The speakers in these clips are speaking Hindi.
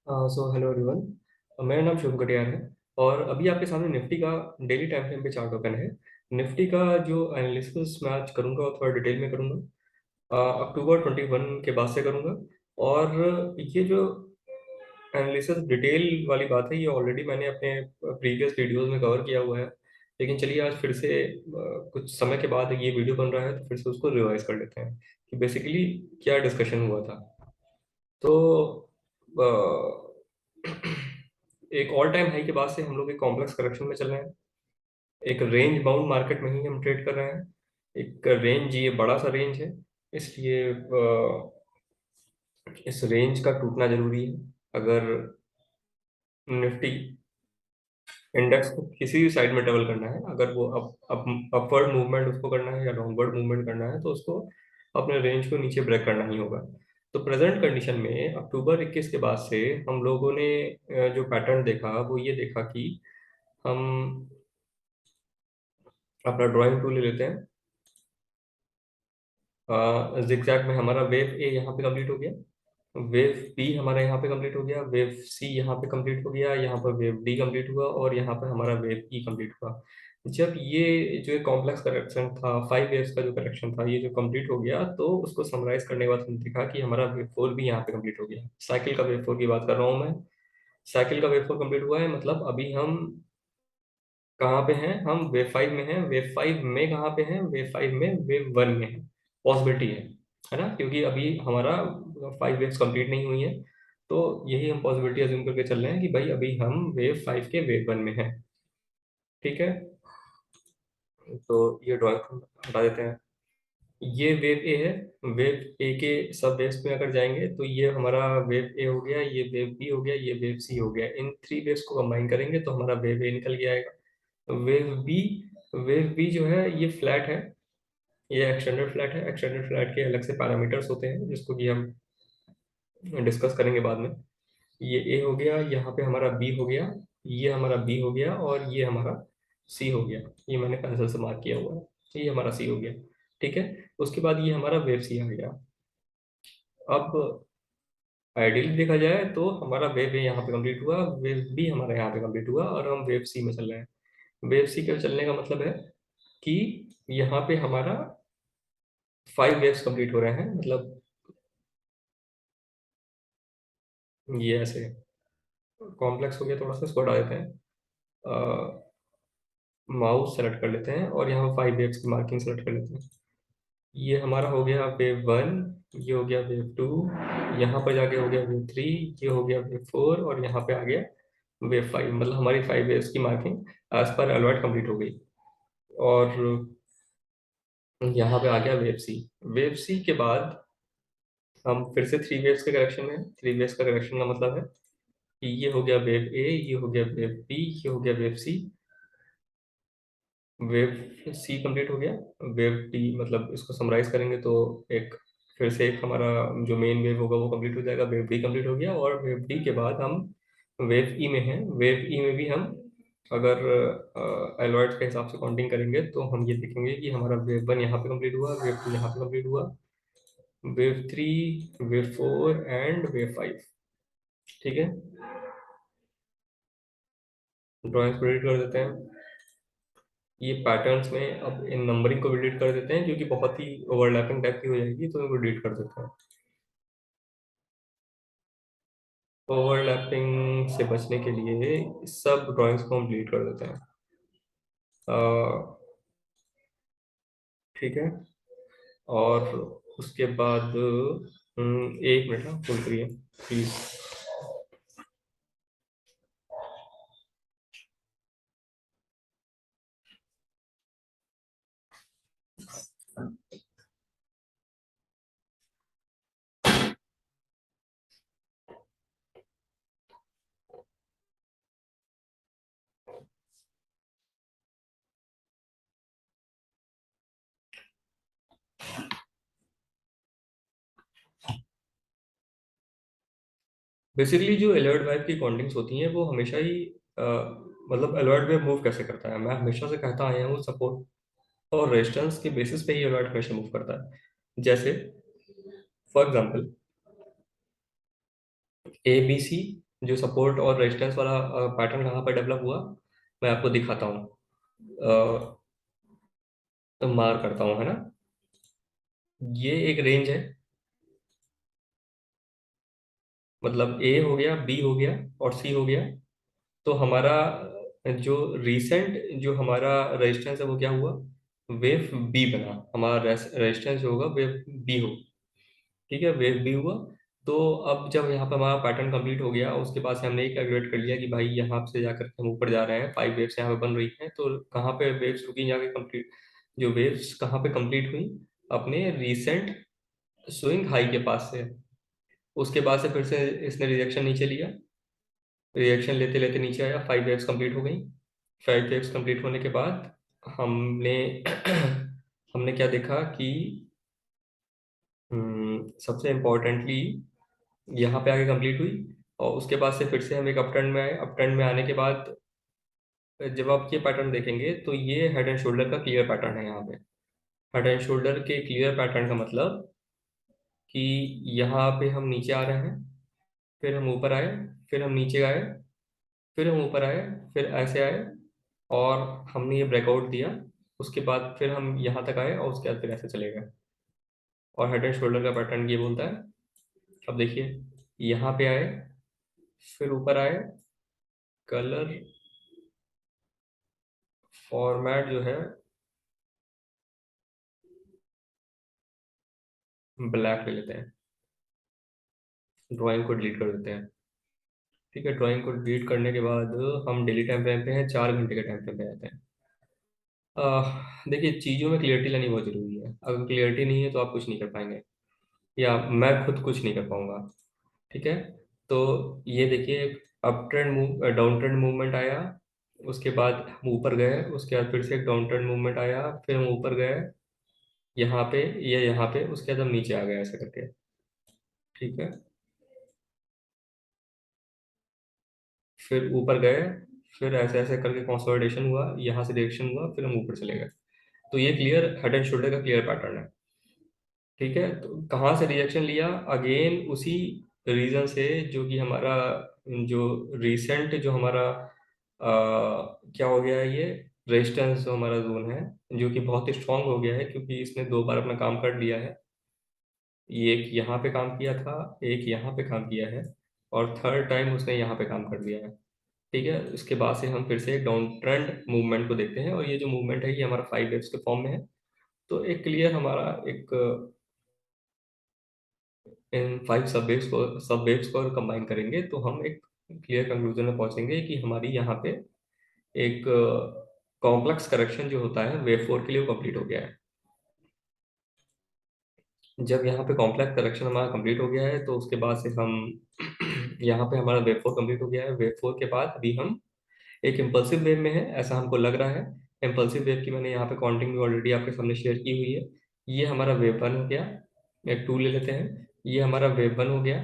So hello everyone. मेरा नाम शुभ कटियार है और अभी आपके सामने निफ्टी का डेली टाइम फ्रेम पे चार्ट ओपन है। निफ्टी का जो एनालिसिस मैं आज करूंगा वो थोड़ा डिटेल में करूंगा। अक्टूबर 21 के बाद से करूंगा। और ये जो एनालिसिस डिटेल वाली बात है ये ऑलरेडी मैंने अपने प्रीवियस वीडियोस में कवर किया हुआ है। लेकिन चलिए आज फिर से कुछ समय के बाद ये वीडियो बन रहा है तो फिर से उसको रिवाइज कर लेते हैं कि बेसिकली क्या डिस्कशन हुआ था। तो एक ऑल टाइम हाई के बाद से हम लोग एक कॉम्प्लेक्स करेक्शन में चल रहे हैं। एक रेंज बाउंड मार्केट में ही हम ट्रेड कर रहे हैं। एक रेंज, ये बड़ा सा रेंज है, इसलिए इस रेंज का टूटना जरूरी है। अगर निफ्टी इंडेक्स को किसी भी साइड में डबल करना है, अगर वो अपवर्ड मूवमेंट उसको करना है या डाउनवर्ड मूवमेंट करना है, तो उसको अपने रेंज को नीचे ब्रेक करना ही होगा। तो प्रेजेंट कंडीशन में अक्टूबर 21 के बाद से हम लोगों ने जो पैटर्न देखा वो ये देखा कि हम अपना ड्राइंग टूल ले लेते हैं। जिगजैग में हमारा वेव ए यहाँ पे कंप्लीट हो गया, वेव बी हमारा यहाँ पे कंप्लीट हो गया, वेव सी यहाँ पे कंप्लीट हो गया, यहाँ पर वेव डी कंप्लीट हुआ और यहाँ पर हमारा वेव ई कंप्लीट हुआ। जब ये जो कॉम्प्लेक्स करेक्शन था, 5 वेव्स का जो करेक्शन था, ये जो कंप्लीट हो गया तो उसको समराइज करने के बाद हमने देखा कि हमारा वेव फोर भी यहाँ पे कंप्लीट हो गया। साइकिल का वेव फोर की बात कर रहा हूँ मैं। साइकिल का वेव फोर कंप्लीट हुआ है, मतलब अभी हम कहाँ पे हैं? हम वेव फाइव में हैं। वेव फाइव में कहाँ पे हैं? वेव फाइव में वेव वन में है। पॉसिबिलिटी है ना, क्योंकि अभी हमारा 5 वेव्स कंप्लीट नहीं हुई है। तो यही हम पॉसिबिलिटी अज्यूम करके चल रहे हैं कि भाई अभी हम वेव फाइव के वेव वन में हैं। ठीक है, तो ये ड्रॉइंग हटा देते हैं। ये वेव ए है। वेव ए के सब वेव्स में अगर जाएंगे तो ये हमारा वेव ए हो गया, ये वेव बी हो गया, ये वेव सी हो गया। इन 3 वेव्स को कंबाइन करेंगे तो हमारा वेव ए निकल के आएगा। वेव बी जो है ये फ्लैट है, ये एक्सटेंडेड फ्लैट है। एक्सटेंडेड फ्लैट के अलग से पैरामीटर्स होते हैं जिसको कि हम डिस्कस करेंगे बाद में। ये ए हो गया, यहाँ पे हमारा बी हो गया, ये हमारा बी हो गया और ये हमारा सी हो गया। ये मैंने पेंसिल से मार्क किया हुआ है, ये हमारा सी हो गया। ठीक है, उसके बाद ये हमारा वेव सी आ गया। अब आइडियली देखा जाए तो हमारा वेव ए यहाँ पे कंप्लीट हुआ, वेव बी हमारा यहाँ पे कंप्लीट हुआ और हम वेव सी में चल रहे हैं। वेव सी के चलने का मतलब है कि यहाँ पे हमारा 5 वेव्स कंप्लीट हो रहे हैं, मतलब ये ऐसे कॉम्प्लेक्स हो गया थोड़ा सा, इसको हटा देते हैं। माउस सेलेक्ट कर लेते हैं और यहाँ 5 वेव्स की मार्किंग सेलेक्ट कर लेते हैं। ये हमारा हो गया वेव वन, ये हो गया वेव टू, यहाँ पर जाके हो गया वेव थ्री, ये हो गया वेव फोर और यहाँ पे आ गया वेव फाइव। मतलब हमारी 5 वेव्स की मार्किंग एज पर अलर्ट कंप्लीट हो गई। और यहाँ पे आ गया वेव सी। वेव सी के बाद हम फिर से 3 वेव्स के करेक्शन में हैं। 3 वेव्स का करेक्शन का मतलब है कि ये हो गया वेव ए, ये हो गया वेव बी, ये हो गया wave C. Wave C complete हो गया। वेव डी, मतलब इसको समराइज करेंगे तो एक फिर से एक हमारा जो मेन वेव होगा वो कंप्लीट हो जाएगा। वेव डी कंप्लीट हो गया और वेव डी के बाद हम वेव ई में हैं। वेव ई में भी हम अगर एलॉइड्स के हिसाब से काउंटिंग करेंगे तो हम ये देखेंगे कि हमारा वेव वन यहाँ पे कंप्लीट हुआ, वेव टू यहाँ पे कंप्लीट हुआ, wave three, wave four and wave five. ठीक है, ड्राइंग्स को एडिट कर देते हैं। ये पैटर्न्स में अब इन नंबरिंग को भी डिलीट कर देते हैं क्योंकि बहुत ही ओवरलैपिंग टाइप की हो जाएगी, तो इनको डिलीट कर देते हैं। ओवरलैपिंग से बचने के लिए सब ड्राइंग्स को हम डिलीट कर देते हैं। अ, ठीक है, और उसके बाद 1 मिनट होल्ड करिए प्लीज। बेसिकली जो एलर्ट वेव की काउंटिंग्स होती हैं वो हमेशा ही मतलब अलर्ट वेव मूव कैसे करता है, मैं हमेशा से कहता आया हूँ, सपोर्ट और रेजिस्टेंस के बेसिस पे ही अलर्ट हमेशा मूव करता है। जैसे for example A B C, जो सपोर्ट और रेजिस्टेंस वाला पैटर्न कहाँ पर डेवलप हुआ, मैं आपको दिखाता हूँ। तो मार करता हूँ, है ना। ये एक रेंज है, मतलब ए हो गया, बी हो गया और सी हो गया। तो हमारा जो रीसेंट जो हमारा रेजिस्टेंस है वो क्या हुआ, वेव बी बना। हमारा रेजिस्टेंस जो होगा वेव बी हो, ठीक है, वेव बी हुआ। तो अब जब यहाँ पे हमारा पैटर्न कंप्लीट हो गया, उसके बाद से हमने कैलकुलेट कर लिया कि भाई यहाँ से जाकर के हम ऊपर जा रहे हैं, 5 वेव्स यहाँ पे बन रही हैं। तो कहाँ पे वेव्स रुकी जाके कंप्लीट, जो वेव्स कहाँ पे कंप्लीट हुई, अपने रीसेंट स्विंग हाई के पास से। उसके बाद से फिर से इसने रिएक्शन नीचे लिया, रिएक्शन लेते लेते नीचे आया, 5 वेव्स कंप्लीट हो गई। 5 वेव्स कंप्लीट होने के बाद हमने हमने क्या देखा कि सबसे इम्पोर्टेंटली यहाँ पे आके कंप्लीट हुई। और उसके बाद से फिर से हम एक अपट्रेंड में आए। अपट्रेंड में आने के बाद जब आप ये पैटर्न देखेंगे तो ये हेड एंड शोल्डर का क्लियर पैटर्न है। यहाँ पे हेड एंड शोल्डर के क्लियर पैटर्न का मतलब कि यहाँ पे हम नीचे आ रहे हैं, फिर हम ऊपर आए, फिर हम नीचे आए, फिर हम ऊपर आए, फिर ऐसे आए, और हमने ये ब्रेकआउट दिया। उसके बाद फिर हम यहाँ तक आए और उसके बाद फिर ऐसे चले गए। और हेड एंड शोल्डर का पैटर्न ये बोलता है। अब देखिए, यहाँ पे आए, फिर ऊपर आए, कलर फॉर्मेट जो है ब्लैक ले लेते हैं, ड्राइंग को डिलीट कर देते हैं। ठीक है, ड्राइंग को डिलीट करने के बाद हम डेली टाइम फ्रेम पे हैं, 4 घंटे के टाइम फ्रेम पे आते हैं। देखिए, चीज़ों में क्लियरिटी लानी बहुत ज़रूरी है। अगर क्लियरिटी नहीं है तो आप कुछ नहीं कर पाएंगे, या मैं खुद कुछ नहीं कर पाऊंगा। ठीक है, तो ये देखिए, up trend move, down trend movement आया, उसके बाद हम ऊपर गए, उसके बाद फिर से एक डाउन ट्रेंड मूवमेंट आया, फिर हम ऊपर गए यहाँ पे या यहाँ पे, उसके बाद हम नीचे आ गए ऐसे करके। ठीक है, फिर ऊपर गए, फिर ऐसे ऐसे करके कंसोलिडेशन हुआ, यहाँ से रिएक्शन हुआ, फिर हम ऊपर चले गए। तो ये क्लियर हेड एंड शोल्डर का क्लियर पैटर्न है। ठीक है, तो कहाँ से रिएक्शन लिया, अगेन उसी रीजन से जो कि हमारा, जो रिसेंट जो हमारा क्या हो गया है, ये रेजिस्टेंस जो हमारा जोन है, जो कि बहुत ही स्ट्रांग हो गया है क्योंकि इसने 2 बार अपना काम कर लिया है। ये एक यहाँ पे काम किया था, एक यहाँ पे काम किया है, और थर्ड टाइम उसने यहाँ पे काम कर दिया है। ठीक है, इसके बाद से हम फिर से एक डाउन ट्रेंड मूवमेंट को देखते हैं, और ये जो मूवमेंट है ये हमारा 5 वेव्स के फॉर्म में है। तो एक क्लियर हमारा एक, इन 5 सब वेव्स को अगर कंबाइन करेंगे तो हम एक क्लियर कंक्लूजन में पहुंचेंगे कि हमारी यहाँ पे एक कॉम्प्लेक्स करेक्शन जो होता है वेव 4 के लिए, वो कंप्लीट हो गया है। जब यहाँ पे कॉम्प्लेक्स करेक्शन हमारा कंप्लीट हो गया है तो उसके बाद से हम यहाँ पे हमारा वेव 4 कंप्लीट हो गया है। वेव 4 के बाद अभी हम एक इम्पल्सिव वेव में है, ऐसा हमको लग रहा है। इम्पल्सिव वेव की मैंने यहाँ पे काउंटिंग भी ऑलरेडी आपके सामने शेयर की हुई है। ये हमारा वेव 1 हो गया, एक 2 ले लेते हैं, ये हमारा वेव 1 हो गया,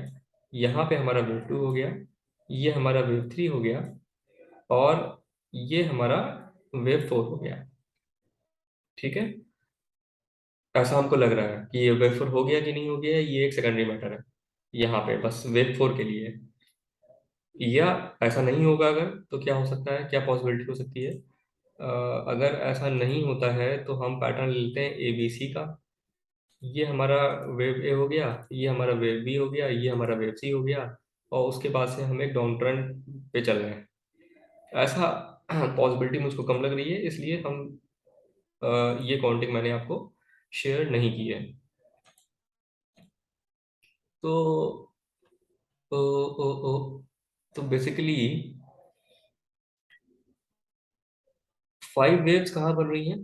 यहाँ पे हमारा वेव 2 हो गया, ये हमारा वेव 3 हो गया, और ये हमारा वेव 4 हो गया। ठीक है, ऐसा हमको लग रहा है कि ये वेव 4 हो गया कि नहीं हो गया, ये एक सेकेंडरी मैटर है यहाँ पे, बस वेव 4 के लिए। या ऐसा नहीं होगा, अगर तो क्या हो सकता है, क्या पॉसिबिलिटी हो सकती है। अगर ऐसा नहीं होता है तो हम पैटर्न लेते हैं ए बी सी का। ये हमारा वेव ए हो गया, ये हमारा वेव बी हो गया, ये हमारा वेव सी हो गया, और उसके बाद से हम एक डाउन ट्रेंड पे चल रहे हैं। ऐसा पॉसिबिलिटी मुझको कम लग रही है, इसलिए हम ये काउंटिंग मैंने आपको शेयर नहीं की है। तो ओ, ओ, ओ, तो बेसिकली 5 वेव्स कहाँ बन रही हैं,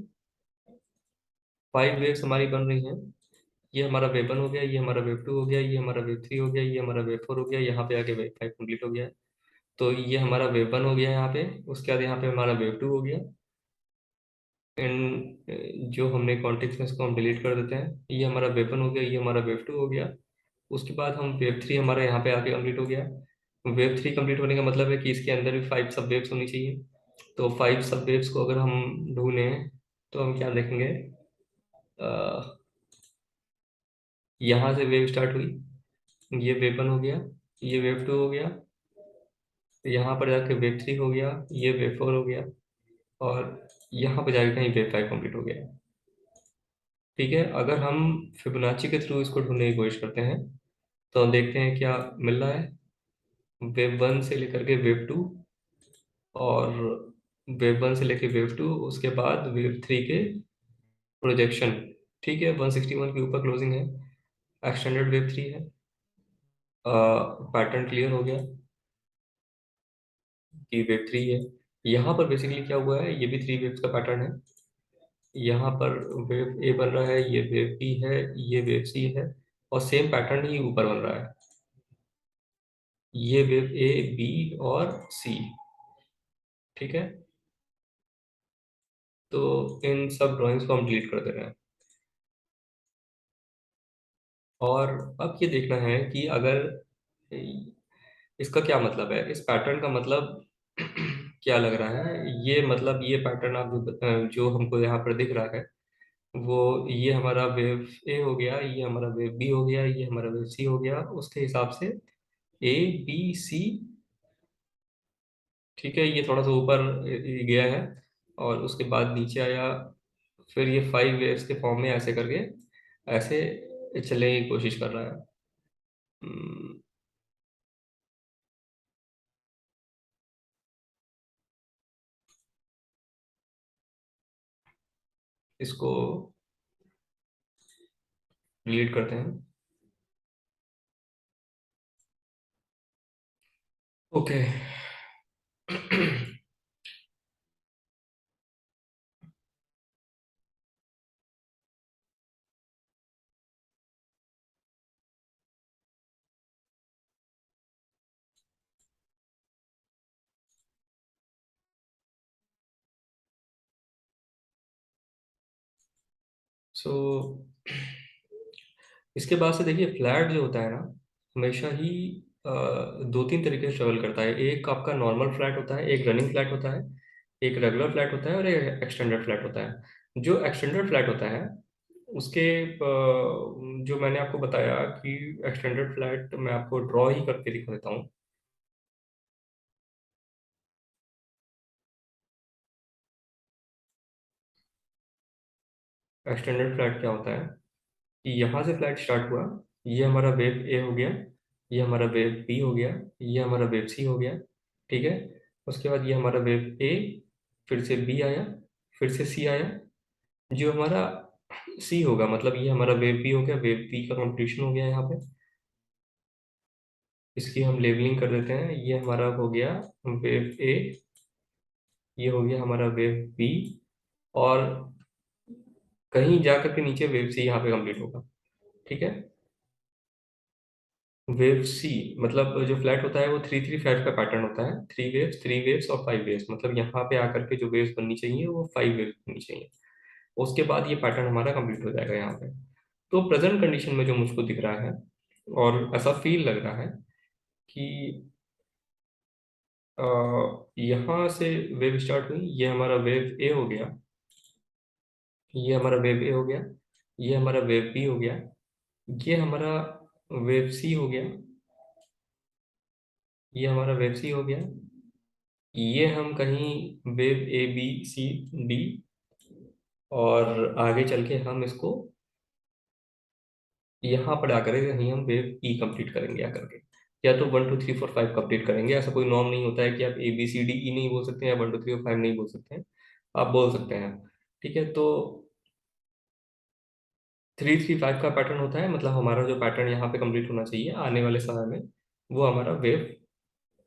5 वेव्स हमारी बन रही हैं। ये हमारा वेव 1 हो गया, ये हमारा वेव 2 हो गया, ये हमारा वेव 3 हो गया, ये हमारा वेव 4 हो गया, यहाँ पे आके वेव 5 कंप्लीट हो गया है। तो ये हमारा वेव 1 हो गया यहाँ पे, उसके बाद यहाँ पे हमारा वेव 2 हो गया। इन जो हमने कॉन्टेक्स्ट में, इसको हम डिलीट कर देते हैं। ये हमारा वेव 1 हो गया, ये हमारा वेव 2 हो गया। उसके बाद हम वेव 3 हमारा यहाँ पे आके कंप्लीट हो गया। वेव 3 कंप्लीट होने का मतलब है कि इसके अंदर भी 5 सब वेव्स होनी चाहिए। तो 5 सब वेव्स को अगर हम ढूंढें तो हम क्या देखेंगे, अ, यहाँ से वेव स्टार्ट हुई, ये वेव 1 हो गया, ये वेव 2 हो गया, यहाँ पर जाके वेव 3 हो गया, ये वेव 4 हो गया, और यहाँ पर जाके कहीं वेव 5 कंप्लीट हो गया। ठीक है, अगर हम फिबोनाची के थ्रू इसको ढूंढने की कोशिश करते हैं तो हम देखते हैं क्या मिल रहा है। वेव 1 से लेकर के वेव 2, और वेव 1 से लेकर वेव 2, उसके बाद वेव 3 के प्रोजेक्शन। ठीक है, 161 के ऊपर क्लोजिंग है, एक्सटेंडेड वेव 3 है। पैटर्न क्लियर हो गया कि वेव 3 है। यहाँ पर बेसिकली क्या हुआ है, ये भी 3 वेव्स का पैटर्न है। यहाँ पर वेव ए बन रहा है, ये वेव बी है, ये वेव सी है, और सेम पैटर्न ही ऊपर बन रहा है, ये वेव ए बी और सी। ठीक है, तो इन सब ड्राइंग्स को हम डिलीट कर दे रहे हैं। और अब ये देखना है कि अगर इसका क्या मतलब है, इस पैटर्न का मतलब क्या लग रहा है। ये मतलब ये पैटर्न आप जो हमको यहाँ पर दिख रहा है, वो ये हमारा वेव ए हो गया, ये हमारा वेव बी हो गया, ये हमारा वेव सी हो गया, उसके हिसाब से ए बी सी। ठीक है, ये थोड़ा सा ऊपर गया है, और उसके बाद नीचे आया, फिर ये 5 वेव्स के फॉर्म में ऐसे करके ऐसे चलने की कोशिश कर रहा है। हम्म, इसको डिलीट करते हैं। ओके। सो इसके बाद से देखिए, फ्लैट जो होता है ना, हमेशा ही दो तीन तरीके से ट्रेवल करता है। एक आपका नॉर्मल फ्लैट होता है, एक रनिंग फ्लैट होता है, एक रेगुलर फ्लैट होता है, और एक एक्सटेंडेड फ्लैट होता है। जो एक्सटेंडेड फ्लैट होता है उसके जो मैंने आपको बताया कि एक्सटेंडेड फ्लैट मैं आपको ड्रॉ ही करके दिखा देता हूँ। एक्सटेंडेड फ्लैट क्या होता है कि यहाँ से फ्लैट स्टार्ट हुआ, ये हमारा वेव ए हो गया, ये हमारा वेव बी हो गया, ये हमारा वेव सी हो गया। ठीक है, उसके बाद ये हमारा वेव ए, फिर से बी आया, फिर से सी आया। जो हमारा सी होगा, मतलब ये हमारा वेव बी हो गया, वेव बी का कंप्लीशन हो गया यहाँ पे। इसकी हम लेबलिंग कर देते हैं, ये हमारा हो गया वेव ए, ये हो गया हमारा वेव बी, और कहीं जा करके नीचे वेव सी यहाँ पे कंप्लीट होगा। ठीक है, वेव सी मतलब जो फ्लैट होता है वो 3 3 5 का पैटर्न होता है, 3 वेव्स, 3 वेव्स और 5 वेव्स, मतलब यहाँ पे आकर के जो वेव्स बननी चाहिए वो 5 वेव्स बननी चाहिए। उसके बाद ये पैटर्न हमारा कंप्लीट हो जाएगा यहाँ पे। तो प्रेजेंट कंडीशन में जो मुझको दिख रहा है, और ऐसा फील लग रहा है कि यहाँ से वेव स्टार्ट हुई, ये हमारा वेव ए हो गया, ये हमारा वेव ए हो गया, ये हमारा वेव बी हो गया, ये हमारा वेव सी हो गया, ये हमारा वेव सी हो गया, ये हम कहीं wave A B C D, और आगे चल के हम इसको यहाँ पर आकर के कहीं हम वेव ई कंप्लीट करेंगे आकर के। या तो 1 2 3 4 5 कंप्लीट करेंगे, ऐसा कोई नॉर्म नहीं होता है कि आप ए बी सी डी ई नहीं बोल सकते हैं, या 1 2 3 और 5 नहीं बोल सकते हैं, आप बोल सकते हैं। ठीक है, तो 3 3 5 का पैटर्न होता है, मतलब हमारा जो पैटर्न यहाँ पे कंप्लीट होना चाहिए आने वाले समय में, वो हमारा वेव,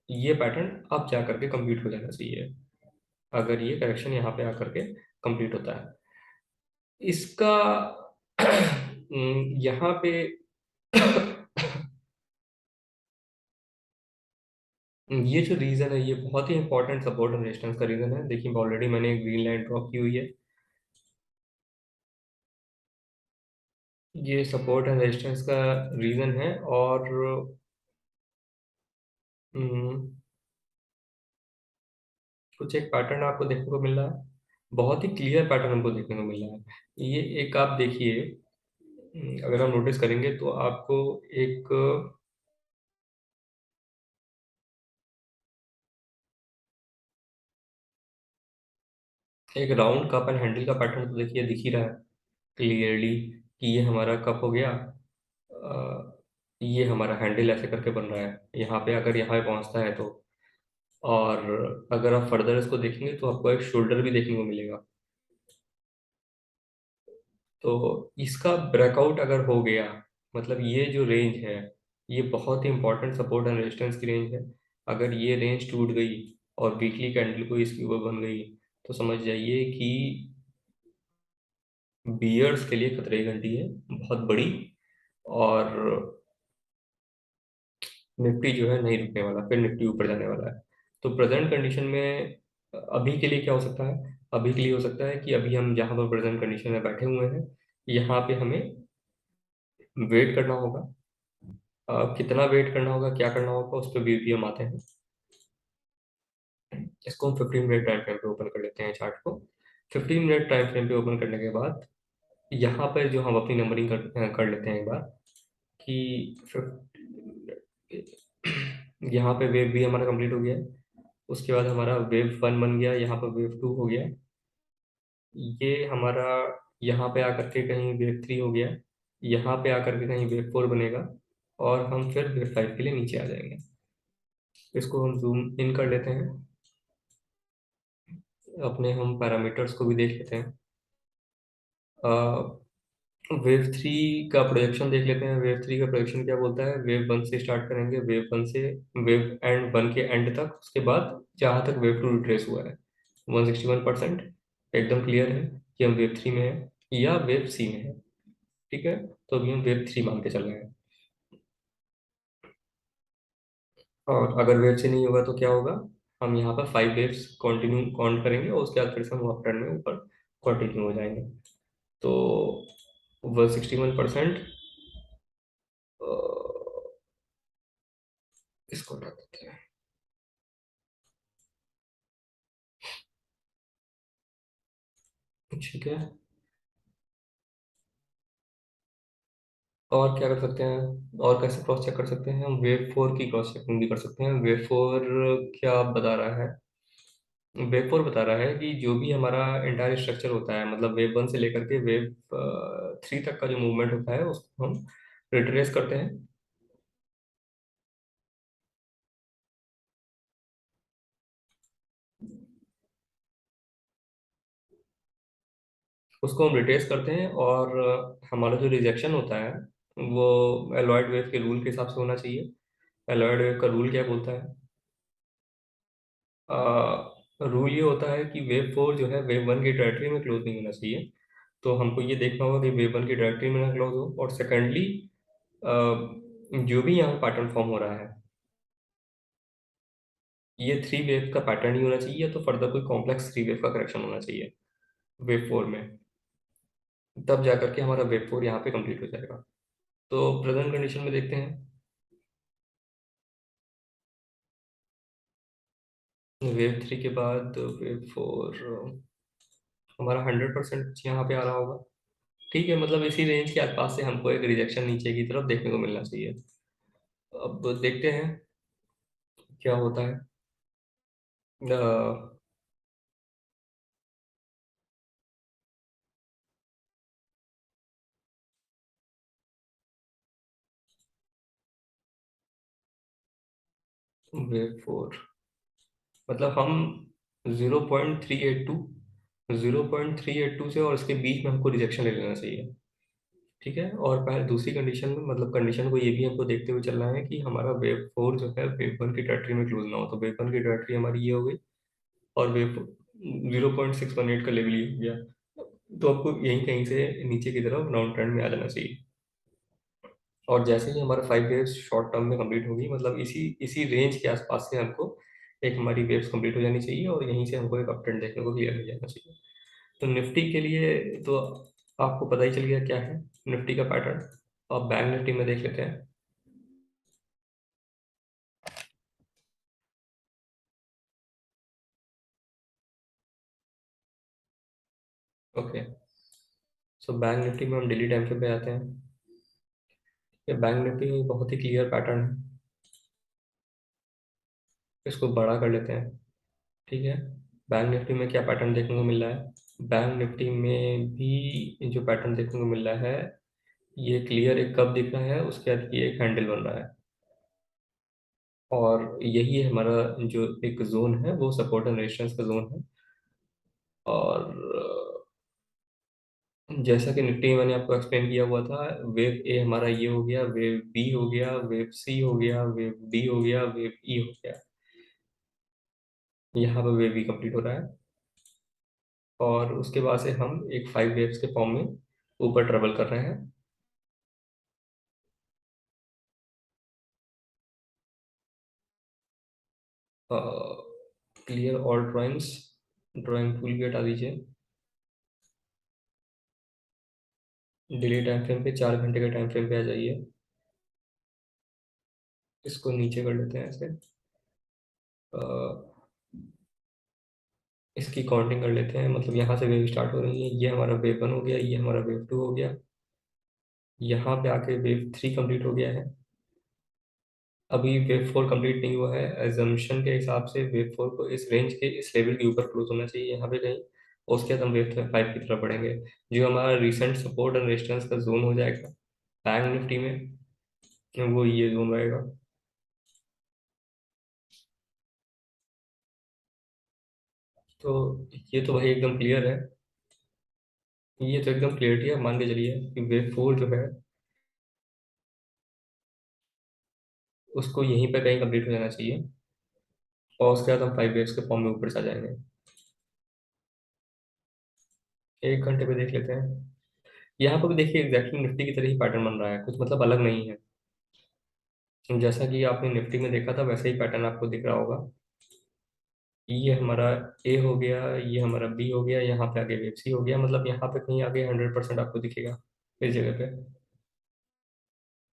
ये पैटर्न अब जा करके कंप्लीट हो जाना चाहिए, अगर ये करेक्शन यहाँ पे आकर के कंप्लीट होता है। इसका यहाँ पे ये जो रीजन है, ये बहुत ही इंपॉर्टेंट सपोर्ट एंड रेजिस्टेंस का रीजन है। देखिए ऑलरेडी मैंने एक ग्रीन लाइन ड्रॉ की हुई है, ये सपोर्ट एंड रेजिस्टेंस का रीजन है। और हम्म, कुछ एक पैटर्न आपको देखने को मिल रहा है, बहुत ही क्लियर पैटर्न हमको देखने को मिल रहा है। ये एक आप देखिए, अगर हम नोटिस करेंगे तो आपको एक एक राउंड कप एंड हैंडल का पैटर्न तो देखिए दिख ही रहा है क्लियरली कि ये हमारा कप हो गया। ये हमारा हैंडल ऐसे करके बन रहा है यहाँ पे, अगर यहाँ पे पहुंचता है तो। और अगर आप फर्दर इसको देखेंगे तो आपको एक शोल्डर भी देखने को मिलेगा। तो इसका ब्रेकआउट अगर हो गया, मतलब ये जो रेंज है ये बहुत ही इंपॉर्टेंट सपोर्ट एंड रेजिस्टेंस की रेंज है। अगर ये रेंज टूट गई और वीकली कैंडल को इसके ऊपर बन गई तो समझ जाइए कि बियर्स के लिए खतरे की घंटी है बहुत बड़ी। और निफ्टी जो है नहीं रुकने वाला, फिर निफ्टी ऊपर जाने वाला है। तो प्रेजेंट कंडीशन में अभी के लिए क्या हो सकता है? अभी के लिए हो सकता है कि अभी हम जहाँ पर प्रेजेंट कंडीशन में बैठे हुए हैं यहाँ पे हमें वेट करना होगा। कितना वेट करना होगा, क्या करना होगा, उस पर भी हम आते हैं। इसको हम 15 मिनट टाइम फ्रेम पे ओपन कर लेते हैं चार्ट को। 15 मिनट टाइम फ्रेम पे ओपन करने के बाद यहाँ पर जो हम अपनी नंबरिंग कर लेते हैं एक बार कि 15 यहाँ पे वेव भी हमारा कंप्लीट हो गया है। उसके बाद हमारा वेव 1 बन गया, यहाँ पर वेव 2 हो गया। ये हमारा यहाँ पे आकर के कहीं वेव 3 हो गया, यहाँ पे आकर के कहीं वेव 4 बनेगा, और हम फिर वेव 5 के लिए नीचे आ जाएंगे। इसको हम जूम इन कर लेते हैं, अपने हम पैरामीटर्स को भी देख लेते हैं। वेव 3 का प्रोजेक्शन देख लेते हैं। वेव 3 का प्रोजेक्शन क्या बोलता है? वेव 1 से स्टार्ट करेंगे, वेव 1 से वेव एंड 1 के एंड तक, उसके बाद जहाँ तक वेव 2 रिट्रेस हुआ है 161%। एकदम क्लियर है कि हम वेव 3 में है या वेव सी में है। ठीक है, तो अभी हम वेव 3 मान के चल रहे हैं। और अगर वेव से नहीं होगा तो क्या होगा? हम यहाँ पर 5 वेव्स कंटिन्यू काउंट करेंगे और उसके बाद फिर से हम अपट्रेंड में ऊपर कंटिन्यू हो जाएंगे। तो 161%, इसको हटा देते हैं। ठीक है, और क्या कर सकते हैं, और कैसे क्रॉस चेक कर सकते हैं? हम वेव 4 की क्रॉस चेकिंग भी कर सकते हैं। वेव 4 क्या बता रहा है? वेव 4 बता रहा है कि जो भी हमारा इंटायर स्ट्रक्चर होता है, मतलब वेव 1 से लेकर के वेव 3 तक का जो मूवमेंट होता है उसको हम रिट्रेस करते हैं। उसको हम रिट्रेस करते हैं, और हमारा जो रिजेक्शन होता है वो एलॉयड वेव के रूल के हिसाब से होना चाहिए। एलॉयड वेव का रूल क्या बोलता है? रूल ये होता है कि वेव 4 जो है वेव 1 की टेरिटरी में क्लोज नहीं होना चाहिए। तो हमको ये देखना होगा कि वेव 1 की टेरिटरी में ना क्लोज हो, और सेकेंडली जो भी यहाँ पैटर्न फॉर्म हो रहा है ये 3 वेव का पैटर्न ही होना चाहिए, तो फर्दर कोई कॉम्प्लेक्स 3 वेव का करेक्शन होना चाहिए वेव 4 में। तब जाकर के हमारा वेव 4 यहाँ पे कंप्लीट हो जाएगा। तो प्रेजेंट कंडीशन में देखते हैं, वेव 3 के बाद वेव 4 हमारा 100% यहाँ पे आ रहा होगा। ठीक है, मतलब इसी रेंज के आसपास से हमको एक रिजेक्शन नीचे की तरफ देखने को मिलना चाहिए। अब देखते हैं क्या होता है। वेव 4 मतलब हम 0.382 से और इसके बीच में हमको रिजेक्शन ले लेना चाहिए। ठीक है, और पहले दूसरी कंडीशन में, मतलब कंडीशन को ये भी हमको देखते हुए चलना है कि हमारा वेव 4 जो है वेव 1 की टेरिटरी में क्लोज ना हो। तो वेव 1 की टेरिटरी हमारी ये हो गई, और वेव 0.618 का लेवल ये हो गया। तो आपको यहीं कहीं से नीचे की तरफ डाउन ट्रेंड में आ जाना चाहिए। और जैसे ही हमारा 5 वेव्स शॉर्ट टर्म में कंप्लीट होगी, मतलब इसी इसी रेंज के आसपास से हमको एक हमारी वेव्स कंप्लीट हो जानी चाहिए, और यहीं से हमको एक अप ट्रेंड देखने को क्लियर हो जाना चाहिए। तो निफ्टी के लिए तो आपको पता ही चल गया क्या है निफ्टी का पैटर्न। अब बैंक निफ्टी में देख लेते हैं। ओके, सो बैंक निफ्टी में हम डेली टाइम फ्रेम पे आते हैं। ये बैंक निफ्टी में बहुत ही क्लियर पैटर्न है। इसको बड़ा कर लेते हैं। ठीक है, बैंक निफ्टी में क्या पैटर्न देखने को मिल रहा है? बैंक निफ्टी में भी जो पैटर्न देखने को मिल रहा है, ये क्लियर एक कप दिख रहा है, उसके बाद ये एक हैंडल बन रहा है, और यही हमारा जो एक जोन है वो सपोर्ट एंड रेजिस्टेंस का जोन है। और जैसा कि निफ्टी में मैंने आपको एक्सप्लेन किया हुआ था, वेव ए हमारा ये हो गया, वेव बी हो गया, वेव सी हो गया, वेव डी हो गया, वेव ई हो गया। यहाँ पर वेव बी कंप्लीट हो रहा है, और उसके बाद से हम एक 5 वेव्स के फॉर्म में ऊपर ट्रेवल कर रहे हैं। Clear all drawings, drawing tool भी हटा दीजिए। डिले टाइम फ्रेम पे 4 घंटे के टाइम फ्रेम पे आ जाइए। इसको नीचे कर लेते हैं ऐसे। अ, इसकी काउंटिंग कर लेते हैं, मतलब यहाँ से वेव स्टार्ट हो रही है, ये हमारा वेव 1 हो गया, ये हमारा वेव 2 हो गया, यहाँ पे आके वेव 3 कंप्लीट हो गया है। अभी वेव 4 कंप्लीट नहीं हुआ है, एजम्पशन के हिसाब से वेव 4 को इस रेंज के इस लेवल के ऊपर क्लोज होना चाहिए यहाँ पे कहीं, और उसके बाद हम वेव 5 की तरफ बढ़ेंगे। जो हमारा रिसेंट सपोर्ट एंड रेजिस्टेंस का जोन हो जाएगा बैंक निफ्टी में, वो ये जोन रहेगा। तो ये तो भाई एकदम क्लियर है, ये तो एकदम क्लियरिटी है, मान के चलिए कि वेव 4 जो है उसको यहीं पे कहीं कंप्लीट हो जाना चाहिए, और उसके बाद हम 5 वेव्स के फॉर्म में ऊपर से आ जाएंगे। 1 घंटे पे देख लेते हैं। यहाँ पर भी देखिए एग्जैक्टली निफ्टी की तरह ही पैटर्न बन रहा है, कुछ मतलब अलग नहीं है। जैसा कि आपने निफ्टी में देखा था वैसे ही पैटर्न आपको दिख रहा होगा। ये हमारा ए हो गया, ये हमारा बी हो गया, यहाँ पे आगे वेब सी हो गया, मतलब यहाँ पे कहीं आगे 100% आपको दिखेगा इस जगह पे।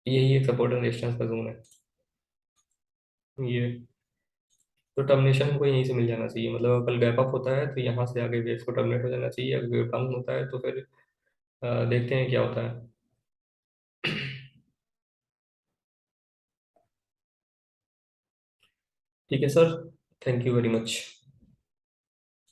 यही एक सपोर्ट एंड रेजिस्टेंस का जोन है ये। तो टर्मिनेशन हमको यहीं से मिल जाना चाहिए, मतलब कल गैप अप होता है तो यहाँ से आगे वेव को टर्मिनेट हो जाना चाहिए, अगर वेव डाउन होता है तो फिर देखते हैं क्या होता है। ठीक है sir, thank you very much.